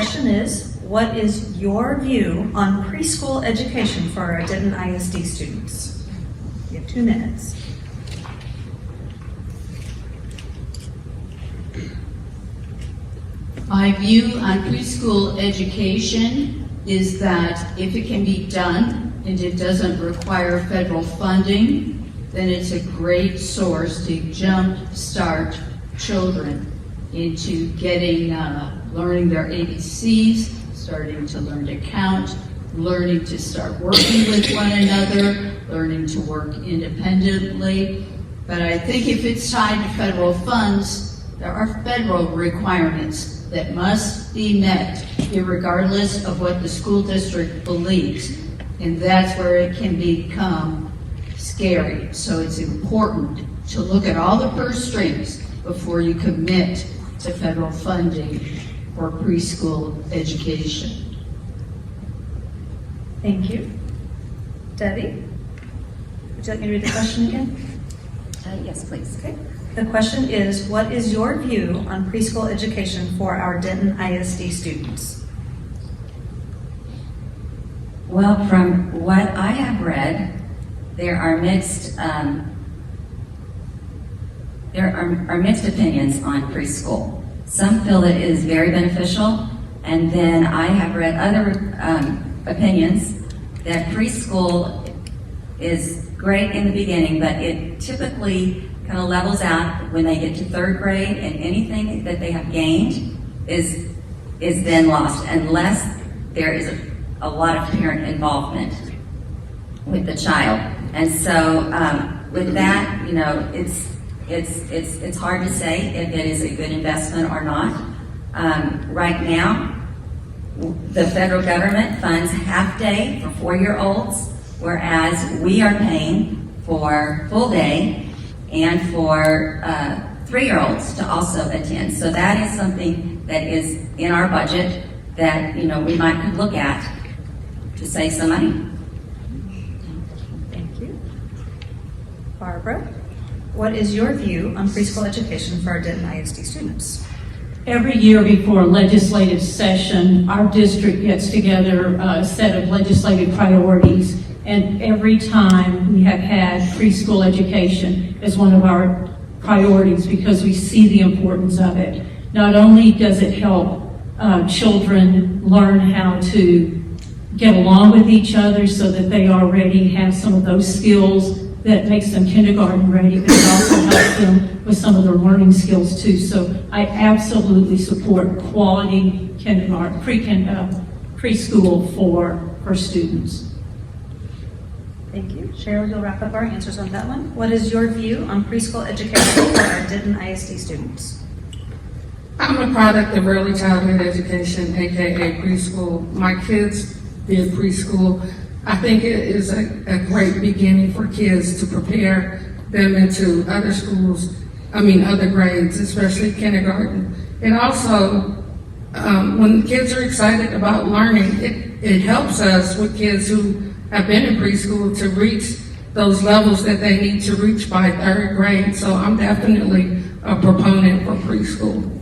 question is, what is your view on preschool education for our Denton ISD students? You have 2 minutes. My view on preschool education is that if it can be done and it doesn't require federal funding, then it's a great source to jumpstart children into getting, learning their ABCs, starting to learn to count, learning to start working with one another, learning to work independently. But I think if it's tied to federal funds, there are federal requirements that must be met, regardless of what the school district believes. And that's where it can become scary. So it's important to look at all the purse strings before you commit to federal funding for preschool education. Thank you. Debbie, would you like me to read the question again? Yes, please. Okay. The question is, what is your view on preschool education for our Denton ISD students? Well, from what I have read, there are mixed opinions on preschool. Some feel it is very beneficial, and then I have read other opinions that preschool is great in the beginning, but it typically kind of levels out when they get to 3rd grade, and anything that they have gained is then lost unless there is a lot of parent involvement with the child. And so with that, you know, it's hard to say if it is a good investment or not. Right now, the federal government funds half day for 4-year-olds, whereas we are paying for full day and for 3-year-olds to also attend. So that is something that is in our budget that, you know, we might could look at to save some money. Thank you. Barbara, what is your view on preschool education for our Denton ISD students? Every year before legislative session, our district gets together a set of legislative priorities, and every time we have had preschool education as one of our priorities because we see the importance of it. Not only does it help children learn how to get along with each other so that they already have some of those skills that makes them kindergarten ready, but it also helps them with some of their learning skills too. So I absolutely support quality kindergarten, preschool for students. Thank you. Sheryl, you'll wrap up our answers on that one. What is your view on preschool education for our Denton ISD students? I'm a product of early childhood education, aka preschool. My kids did preschool. I think it is a great beginning for kids to prepare them into other schools, other grades, especially kindergarten. And also, when kids are excited about learning, it helps us with kids who have been in preschool to reach those levels that they need to reach by 3rd grade. So I'm definitely a proponent for preschool.